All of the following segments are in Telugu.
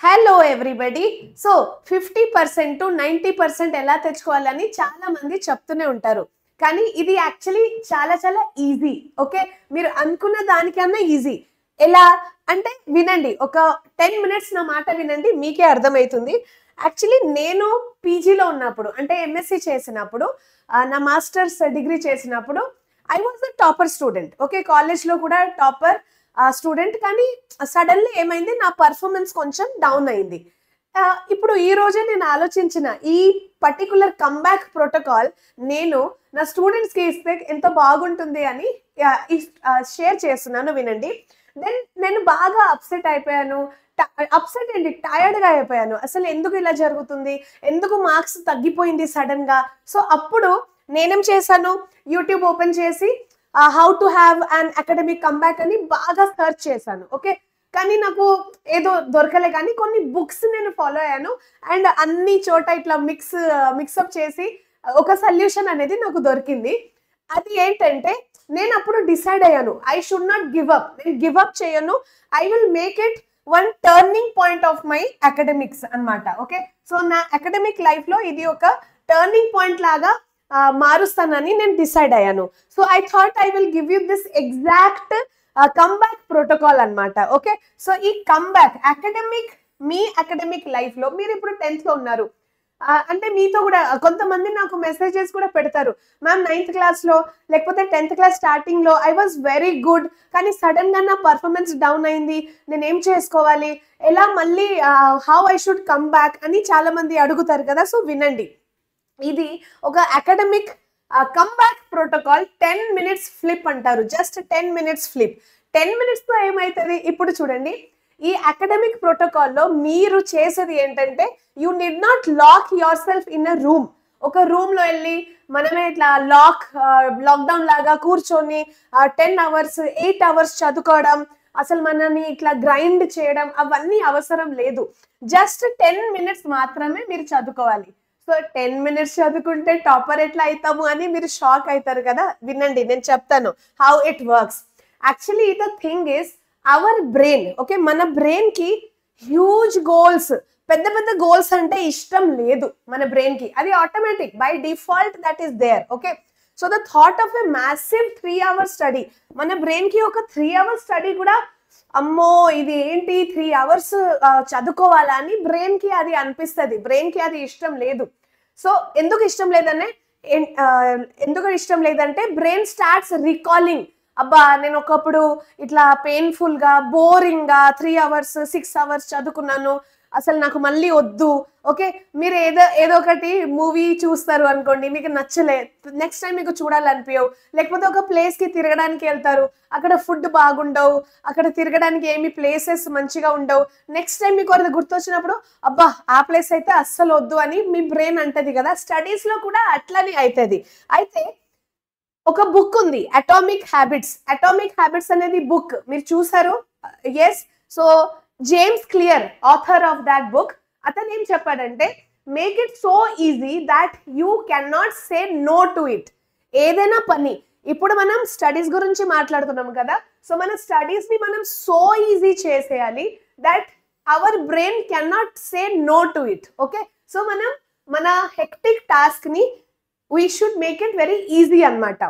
Hello everybody. సో 50% టు 90% ఎలా తెచ్చుకోవాలని చాలా మంది చెప్తూనే ఉంటారు. కానీ ఇది యాక్చువల్లీ చాలా చాలా ఈజీ. ఓకే, మీరు అనుకున్న దానికన్నా ఈజీ. ఎలా అంటే వినండి, ఒక 10 మినిట్స్ నా మాట వినండి, మీకే అర్థమవుతుంది. యాక్చువల్లీ నేను పీజీలో ఉన్నప్పుడు అంటే ఎంఎస్సి చేసినప్పుడు, నా మాస్టర్స్ డిగ్రీ చేసినప్పుడు I was the topper student. Okay, కాలేజ్లో కూడా టాపర్ స్టూడెంట్. కానీ సడన్లీ ఏమైంది, నా పర్ఫార్మెన్స్ కొంచెం డౌన్ అయింది. ఇప్పుడు ఈ రోజే నేను ఆలోచించిన ఈ పర్టికులర్ కమ్బ్యాక్ ప్రోటోకాల్ నేను నా స్టూడెంట్స్కి ఇస్తే ఎంత బాగుంటుంది అని షేర్ చేస్తున్నాను, వినండి. దెన్ నేను బాగా అప్సెట్ అయిపోయాను. అప్సెట్ ఏంటి, టైర్డ్గా అయిపోయాను. అసలు ఎందుకు ఇలా జరుగుతుంది, ఎందుకు మార్క్స్ తగ్గిపోయింది సడన్ గా. సో అప్పుడు నేనేం చేశాను, యూట్యూబ్ ఓపెన్ చేసి how to have an academic comeback అని బాగా సర్చ్ చేశాను. ఓకే, కానీ నాకు ఏదో దొరకలే. కానీ కొన్ని బుక్స్ నేను ఫాలో అయ్యాను అండ్ అన్ని చోట ఇట్లా మిక్సప్ చేసి ఒక సొల్యూషన్ అనేది నాకు దొరికింది. అది ఏంటంటే, నేను అప్పుడు డిసైడ్ అయ్యాను, I should not give up. నేను గివ్ అప్ చేయను, I will make it one turning point of my academics అన్నమాట. ఓకే, సో నా అకాడమిక్ లైఫ్ లో ఇది ఒక టర్నింగ్ పాయింట్ లాగా మారుస్తానని నేను డిసైడ్ అయ్యాను. So I thought I will give you this exact comeback protocol అన్నమాట. ఓకే, సో ఈ కమ్బ్యాక్ మీ అకాడమిక్ లైఫ్ లో మీరు ఇప్పుడు 10th లో ఉన్నారు అంటే మీతో కూడా కొంతమంది నాకు మెసేజెస్ కూడా పెడతారు, మ్యామ్ 9th క్లాస్లో లేకపోతే 10th క్లాస్ స్టార్టింగ్లో ఐ వాజ్ వెరీ గుడ్, కానీ సడన్గా నా పర్ఫార్మెన్స్ డౌన్ అయింది, నేను ఏం చేసుకోవాలి, ఎలా మళ్ళీ how I should come back అని చాలా మంది అడుగుతారు కదా. సో వినండి, ఇది ఒక academic comeback protocol 10 minutes flip అంటారు. జస్ట్ 10 మినిట్స్ ఫ్లిప్. 10 మినిట్స్తో ఏమవుతుంది ఇప్పుడు చూడండి. ఈ అకాడమిక్ ప్రోటోకాల్లో మీరు చేసేది ఏంటంటే, you need not lock yourself in a room. ఒక రూమ్లో వెళ్ళి మనమే ఇట్లా లాక్డౌన్ లాగా కూర్చొని 10 అవర్స్ 8 అవర్స్ చదువుకోవడం, అసలు మనని ఇట్లా గ్రైండ్ చేయడం అవన్నీ అవసరం లేదు. జస్ట్ 10 మినిట్స్ మాత్రమే మీరు చదువుకోవాలి. సో 10 మినిట్స్ చదువుకుంటే టాపర్ ఎట్లా అవుతాము అని మీరు షాక్ అవుతారు కదా. వినండి, నేను చెప్తాను how it works. Actually the thing is our brain. Okay, మన బ్రెయిన్ కి హ్యూజ్ గోల్స్, పెద్ద పెద్ద గోల్స్ అంటే ఇష్టం లేదు మన బ్రెయిన్ కి. అది automatic by default that is there. Okay, so the thought of a massive 3 hours study, మన బ్రెయిన్ కి ఒక 3 hours స్టడీ కూడా అమ్మో ఇది ఏంటి 3 hours చదువుకోవాలా అని బ్రెయిన్ కి అది అనిపిస్తుంది. బ్రెయిన్ కి అది ఇష్టం లేదు. సో ఎందుకు ఇష్టం లేదంటే బ్రెయిన్ స్టార్ట్స్ రికాలింగ్, అబ్బా నేను ఒకప్పుడు ఇట్లా పెయిన్ఫుల్ గా బోరింగ్ గా 3 hours 6 hours చదువుకున్నాను, అసలు నాకు మళ్ళీ వద్దు. ఓకే, మీరు ఏదో ఒకటి మూవీ చూస్తారు అనుకోండి, మీకు నచ్చలే, నెక్స్ట్ టైం మీకు చూడాలనిపించవు. లేకపోతే ఒక ప్లేస్ కి తిరగడానికి వెళ్తారు, అక్కడ ఫుడ్ బాగుండవు, అక్కడ తిరగడానికి ఏమి ప్లేసెస్ మంచిగా ఉండవు. నెక్స్ట్ టైం మీకు అది గుర్తొచ్చినప్పుడు అబ్బా ఆ ప్లేస్ అయితే అస్సలు వద్దు అని మీ బ్రెయిన్ అంటది కదా. స్టడీస్ లో కూడా అట్లనే అవుతుంది. అయితే ఒక బుక్ ఉంది, అటామిక్ హ్యాబిట్స్ అనేది బుక్ మీరు చూసారు. Yes, so James Clear author of that book, అతను ఏం చెప్పాడంటే, make it so easy that you can not say no to it. ఏదైనా పని, ఇప్పుడు మనం స్టడీస్ గురించి మాట్లాడుతున్నాం కదా, సో మన స్టడీస్ ని మనం సో ఈజీ చేసేయాలి that our brain can not say no to it. Okay, so మనం మన హెక్టిక్ టాస్క్ ని we should make it very easy అన్నమాట.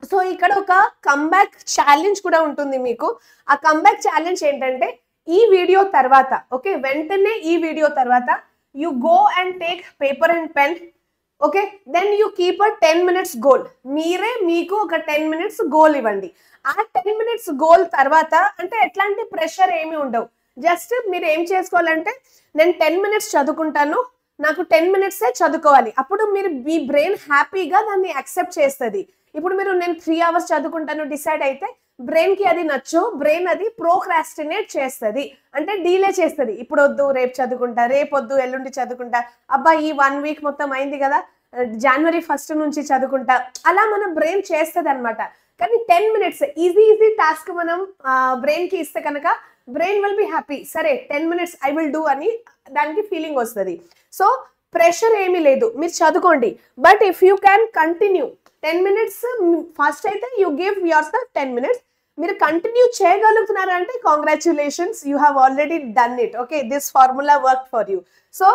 సో ఇక్కడ ఒక కంబ్యాక్ ఛాలెంజ్ కూడా ఉంటుంది మీకు. ఆ కంబ్యాక్ ఛాలెంజ్ ఏంటంటే, ఈ వీడియో తర్వాత, ఓకే వెంటనే ఈ వీడియో తర్వాత you go and take paper and pen. Okay, then you keep a 10 minutes goal. మీరే మీకు ఒక 10 minutes గోల్ ఇవ్వండి. ఆ 10 minutes గోల్ తర్వాత అంటే ఎట్లాంటి ప్రెషర్ ఏమి ఉండవు. జస్ట్ మీరు ఏం చేసుకోవాలంటే, నేను 10 minutes చదువుకుంటాను, నాకు 10 minutes చదువుకోవాలి. అప్పుడు మీ బ్రెయిన్ హ్యాపీగా దాన్ని యాక్సెప్ట్ చేస్తుంది. ఇప్పుడు నేను 3 hours చదువుకుంటాను డిసైడ్ అయితే బ్రెయిన్ కి అది నచ్చు, బ్రెయిన్ అది ప్రోక్రాస్టినేట్ చేస్తుంది, అంటే డీలే చేస్తుంది. ఇప్పుడు వద్దు, రేపు చదువుకుంటా, రేపు వద్దు, ఎల్లుండి చదువుకుంటా, అబ్బా ఈ 1 week మొత్తం అయింది కదా, January 1st నుంచి చదువుకుంటా, అలా మన బ్రెయిన్ చేస్తుంది అనమాట. కానీ 10 minutes ఈజీ టాస్క్ మనం బ్రెయిన్ కి ఇస్తే కనుక బ్రెయిన్ విల్ బి హ్యాపీ, సరే 10 minutes ఐ విల్ డూ అని దానికి ఫీలింగ్ వస్తుంది. సో ప్రెషర్ ఏమీ లేదు, మీరు చదువుకోండి. But if you can continue 10 minutes first అయితే you give yourself 10 minutes, మీరు కంటిన్యూ చేయగలుగుతున్నారు అంటే congratulations, you have already done it. Okay, this formula work for you. So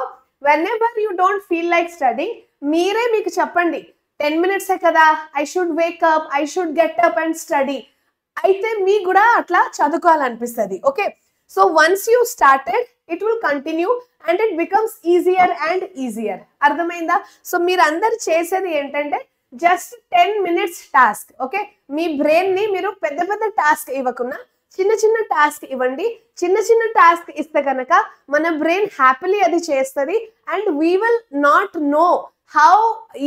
whenever you don't feel like studying, మీరే మీకు చెప్పండి 10 minutes కదా, I should wake up, I should get up and study. అయితే మీకు కూడా అట్లా చదువుకోవాలనిపిస్తుంది. Okay, so once you started it will continue and it becomes easier and easier. అర్థమైందా? సో మీరు అందరు చేసేది ఏంటంటే జస్ట్ 10 minutes టాస్క్. ఓకే, మీ బ్రెయిన్ ని మీరు పెద్ద పెద్ద టాస్క్ ఇవ్వకుండా చిన్న చిన్న టాస్క్ ఇవ్వండి. చిన్న చిన్న టాస్క్ ఇస్తే కనుక మన బ్రెయిన్ హ్యాపీలీ అది చేస్తుంది and we will not know how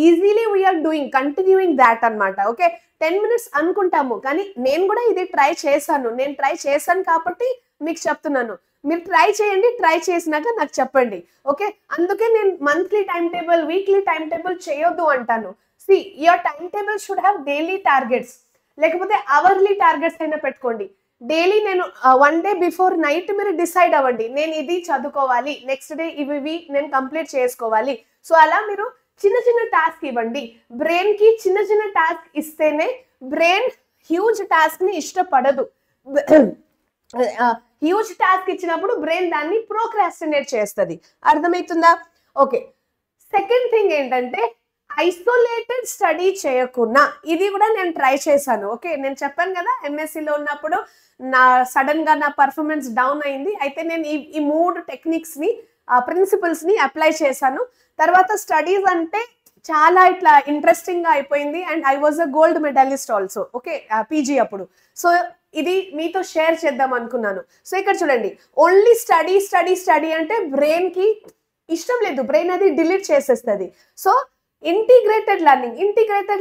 easily we're doing continuing that అనమాట. ఓకే, 10 minutes అనుకుంటాము, కానీ నేను కూడా ఇది ట్రై చేశాను కాబట్టి మీకు చెప్తున్నాను. మీరు ట్రై చేయండి, ట్రై చేసినాక నాకు చెప్పండి. ఓకే, అందుకే నేను monthly time table, weekly time table చేయొద్దు అంటాను. See your time table should have daily targets, లేకపోతే అవర్లీ టార్గెట్స్ అయినా పెట్టుకోండి. డైలీ నేను 1 day బిఫోర్ నైట్ మీరు డిసైడ్ అవ్వండి, నేను ఇది చదువుకోవాలి, నెక్స్ట్ డే ఇవి నేను కంప్లీట్ చేసుకోవాలి. సో అలా మీరు చిన్న చిన్న టాస్క్ ఇవ్వండి. బ్రెయిన్ కి చిన్న చిన్న టాస్క్ ఇస్తేనే బ్రెయిన్ హ్యూజ్ టాస్క్ ని ఇష్టపడదు. హ్యూజ్ టాస్క్ ఇచ్చినప్పుడు బ్రెయిన్ దాన్ని ప్రోక్రాస్టినేట్ చేస్తుంది. అర్థమవుతుందా? ఓకే, సెకండ్ థింగ్ ఏంటంటే ఐసోలేటెడ్ స్టడీ చేయకున్నా, ఇది కూడా నేను ట్రై చేశాను. ఓకే, నేను చెప్పాను కదా ఎంఎస్సిలో ఉన్నప్పుడు సడన్ గా నా పర్ఫార్మెన్స్ డౌన్ అయింది. అయితే నేను ఈ 3 టెక్నిక్స్ ని ప్రిన్సిపల్స్ ని అప్లై చేశాను. తర్వాత స్టడీస్ అంటే చాలా ఇట్లా ఇంట్రెస్టింగ్ గా అయిపోయింది and I was a gold medallist also. Okay, PG అప్పుడు. సో ఇది మీతో షేర్ చేద్దాం అనుకున్నాను. సో ఇక్కడ చూడండి, ఓన్లీ స్టడీ స్టడీ స్టడీ అంటే బ్రెయిన్ కి ఇష్టం లేదు, బ్రెయిన్ అది డిలీట్ చేసేస్తుంది. సో ఇంటిగ్రేటెడ్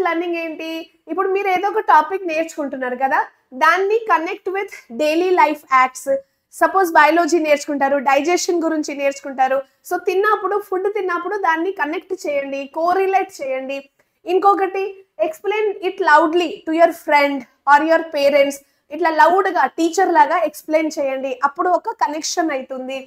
లెర్నింగ్ ఏంటి? ఇప్పుడు మీరు ఏదో ఒక టాపిక్ నేర్చుకుంటున్నారు కదా, దాన్ని connect with daily life acts. Suppose biology నేర్చుకుంటారు, డైజెషన్ గురించి నేర్చుకుంటారు. సో ఫుడ్ తిన్నప్పుడు దాన్ని కనెక్ట్ చేయండి, కోరిలేట్ చేయండి. ఇంకొకటి explain it loudly to your friend or your parents. ఇట్లా లౌడ్గా టీచర్ లాగా ఎక్స్ప్లెయిన్ చేయండి, అప్పుడు ఒక కనెక్షన్ అవుతుంది.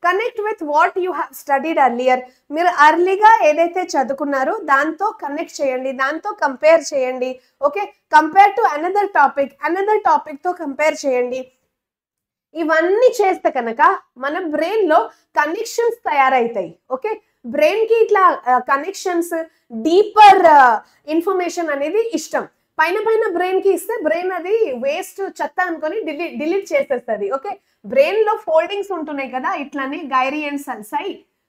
Connect with what you have studied earlier. మీరు అర్లీగా ఏదైతే చదువుకున్నారో దాంతో కనెక్ట్ చేయండి, దాంతో కంపేర్ చేయండి. Okay, compare to another topic తో కంపేర్ చేయండి. ఇవన్నీ చేస్తే కనుక మన బ్రెయిన్ లో కనెక్షన్స్ తయారైతాయి. ఓకే, బ్రెయిన్ కి ఇట్లా కనెక్షన్స్, డీపర్ ఇన్ఫర్మేషన్ అనేది ఇష్టం. పైన బ్రెయిన్ కి ఇస్తే బ్రెయిన్ అది వేస్ట్ చెత్త అనుకొని డిలీట్ చేసేస్తుంది. ఓకే, బ్రెయిన్ లో ఫోల్డింగ్స్ ఉంటున్నాయి కదా, ఇట్లానే గైరీ అండ్ సల్సై.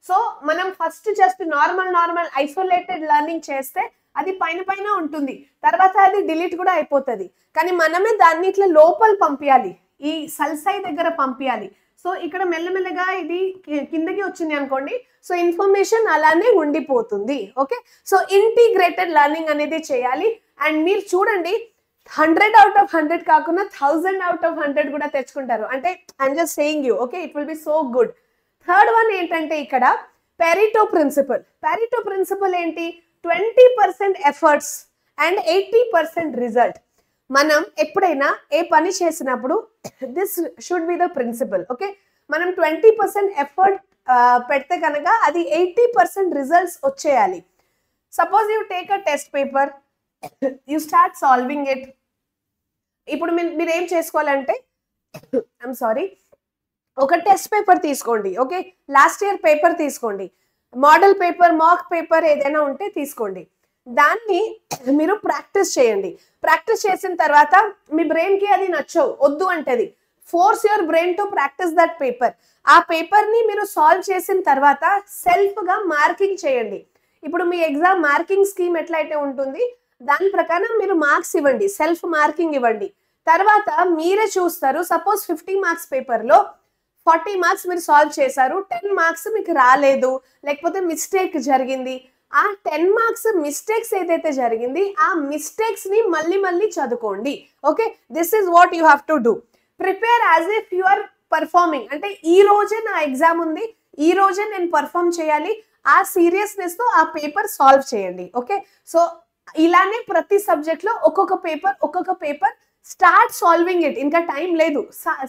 సో మనం first just normal isolated learning చేస్తే అది పైన ఉంటుంది, తర్వాత అది డిలీట్ కూడా అయిపోతుంది. కానీ మనమే దాన్ని ఇట్లా లోపల పంపించాలి, ఈ సల్సై దగ్గర పంపించాలి. సో ఇక్కడ మెల్లమెల్లగా ఇది కిందకి వచ్చింది అనుకోండి, సో ఇన్ఫర్మేషన్ అలానే ఉండిపోతుంది. ఓకే, సో ఇంటిగ్రేటెడ్ లెర్నింగ్ అనేది చేయాలి. అండ్ మీరు చూడండి 100 out of 100 కాకుండా 1000 out of 100 కూడా తెచ్చుకుంటారు. అంటే I'm just saying you. Okay, it will be so good. Third one ఏంటంటే ఇక్కడ పెరిటో ప్రిన్సిపల్ ఏంటి? 20% ఎఫర్ట్స్ అండ్ 80% రిజల్ట్. మనం ఎప్పుడైనా ఏ పని చేసినప్పుడు this should be the principle. Okay, మనం 20% ఎఫర్ట్ పెడితే కనుక అది 80% రిజల్ట్స్ వచ్చేయాలి. Suppose you take a test paper, you start solving it. ఇప్పుడు మీరు ఏం చేసుకోవాలంటే ఐఎమ్ సారీ, ఒక టెస్ట్ పేపర్ తీసుకోండి. ఓకే, లాస్ట్ ఇయర్ పేపర్ తీసుకోండి, మోడల్ పేపర్, మాక్ పేపర్ ఏదైనా ఉంటే తీసుకోండి. దాన్ని మీరు ప్రాక్టీస్ చేయండి. ప్రాక్టీస్ చేసిన తర్వాత మీ బ్రెయిన్ కి అది నచ్చవు, వద్దు అంటది. Force your brain to practice that paper. ఆ పేపర్ ని మీరు సాల్వ్ చేసిన తర్వాత సెల్ఫ్ గా మార్కింగ్ చేయండి. ఇప్పుడు మీ ఎగ్జామ్ మార్కింగ్ స్కీమ్ ఎట్లయితే ఉంటుంది దాని ప్రకారం మీరు మార్క్స్ ఇవ్వండి, సెల్ఫ్ మార్కింగ్ ఇవ్వండి. తర్వాత మీరే చూస్తారు, సపోజ్ 50 మార్క్స్ పేపర్ లో 40 మార్క్స్ మీరు సాల్వ్ చేశారు, 10 మార్క్స్ మీకు రాలేదు, లేకపోతే మిస్టేక్ జరిగింది. ఆ 10 మార్క్స్ మిస్టేక్స్ ఏదైతే జరిగింది ఆ మిస్టేక్స్ ని మళ్ళీ చదువుకోండి. Okay, this is what you have to do. Prepare as if you are performing. అంటే ఈ రోజే నా ఎగ్జామ్ ఉంది, ఈ రోజే నేను పర్ఫార్మ్ చేయాలి, ఆ సీరియస్నెస్ తో ఆ పేపర్ సాల్వ్ చేయండి. ఓకే, సో ఇలానే ప్రతి సబ్జెక్ట్ లో ఒక్కొక్క పేపర్ స్టార్ట్ సాల్వింగ్ ఇట్. ఇంకా టైం లేదు,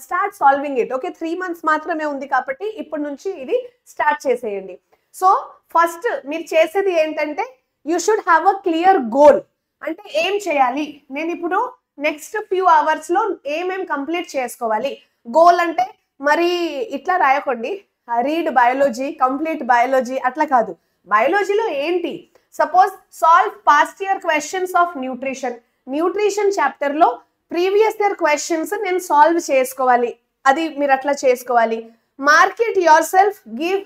start solving it. Okay, 3 months మాత్రమే ఉంది కాబట్టి ఇప్పటి నుంచి ఇది స్టార్ట్ చేసేయండి. సో ఫస్ట్ మీరు చేసేది ఏంటంటే you should have a clear goal. అంటే ఏం చేయాలి, నేను ఇప్పుడు నెక్స్ట్ ఫ్యూ అవర్స్ లో ఏమేం కంప్లీట్ చేసుకోవాలి. గోల్ అంటే మరి ఇట్లా రాయకండి, రీడ్ బయాలజీ, కంప్లీట్ బయాలజీ అట్లా కాదు. బయాలజీలో ఏంటి, suppose solve past year questions of nutrition, nutrition chapter లో ప్రీవియస్ ఇయర్ క్వశ్చన్స్ నేను సాల్వ్ చేసుకోవాలి, అది మీరు అట్లా చేసుకోవాలి. Market your self, give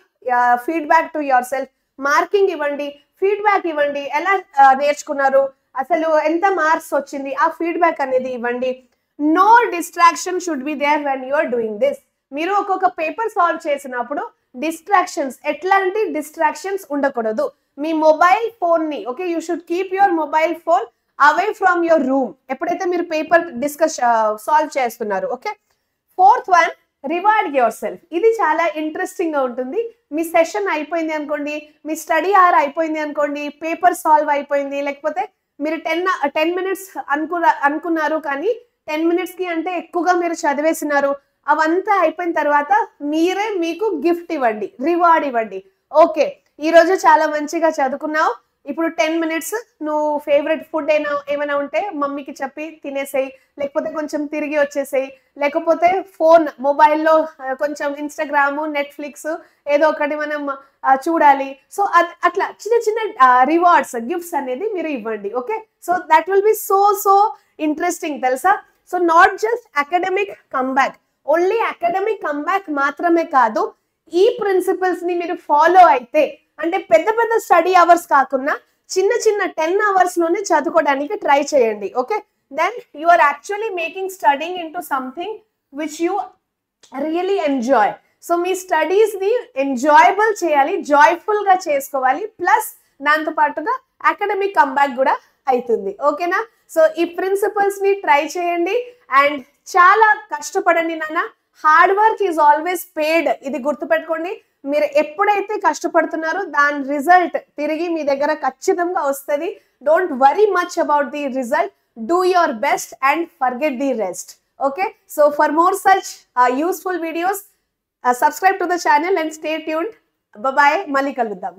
feedback to your self, marking ఇవ్వండి, ఫీడ్బ్యాక్ ఇవ్వండి, ఎలా నేర్చుకున్నారు, అసలు ఎంత మార్క్స్ వచ్చింది, ఆ ఫీడ్బ్యాక్ అనేది ఇవ్వండి. No distraction should be there when you are doing this. మీరు ఒక్కొక్క పేపర్ సాల్వ్ చేసినప్పుడు డిస్ట్రాక్షన్స్, ఎట్లాంటి డిస్ట్రాక్షన్స్ ఉండకూడదు. మీ మొబైల్ ఫోన్ ని, okay, you should keep your mobile phone away from your room ఎప్పుడైతే మీరు పేపర్ సాల్వ్ చేస్తున్నారు. Okay, fourth one, reward yourself. ఇది చాలా ఇంట్రెస్టింగ్ గా ఉంటుంది. మీ సెషన్ అయిపోయింది అనుకోండి, మీ స్టడీ అవర్ అయిపోయింది అనుకోండి, పేపర్ సాల్వ్ అయిపోయింది, లేకపోతే మీరు 10 minutes అనుకున్నారు కానీ 10 minutes కి అంటే ఎక్కువగా మీరు చదివేసినారు, అవంతా అయిపోయిన తర్వాత మీరే మీకు గిఫ్ట్ ఇవ్వండి, రివార్డ్ ఇవ్వండి. ఓకే, ఈ రోజు చాలా మంచిగా చదువుకున్నావు, ఇప్పుడు 10 minutes నువ్వు ఫేవరెట్ ఫుడ్ ఏమైనా ఉంటే మమ్మీకి చెప్పి తినేసేయి, లేకపోతే కొంచెం తిరిగి వచ్చేసేయి, లేకపోతే ఫోన్ మొబైల్లో కొంచెం ఇన్స్టాగ్రామ్, నెట్ఫ్లిక్స్ ఏదో ఒకటి మనం చూడాలి. సో అట్లా చిన్న చిన్న రివార్డ్స్, గిఫ్ట్స్ అనేది మీరు ఇవ్వండి. Okay, so that will be so interesting తెలుసా. So not just academic comeback, only academic comeback మాత్రమే కాదు, ఈ ప్రిన్సిపల్స్ ని మీరు ఫాలో అయితే, అంటే పెద్ద పెద్ద స్టడీ అవర్స్ కాకుండా చిన్న చిన్న 10 hours లోనే చదువుకోవడానికి ట్రై చేయండి. Okay, then you are actually making studying into something which you really enjoy. So మీ స్టడీస్ ని ఎంజాయబుల్ చేయాలి, జాయ్ఫుల్ గా చేసుకోవాలి, ప్లస్ దాంతో పాటుగా అకాడమిక్ కంబ్యాక్ కూడా అవుతుంది. ఓకేనా, సో ఈ ప్రిన్సిపల్స్ ని ట్రై చేయండి అండ్ చాలా కష్టపడండి నాన్న. హార్డ్ వర్క్ ఈజ్ ఆల్వేస్ పేడ్, ఇది గుర్తుపెట్టుకోండి. మీరు ఎప్పుడైతే కష్టపడుతున్నారో దాని రిజల్ట్ తిరిగి మీ దగ్గర ఖచ్చితంగా వస్తుంది. Don't worry much about the result, do your best and forget the rest. Okay, so for more such useful videos subscribe to the channel and stay tuned. Bye, మళ్ళీ కలుద్దాం.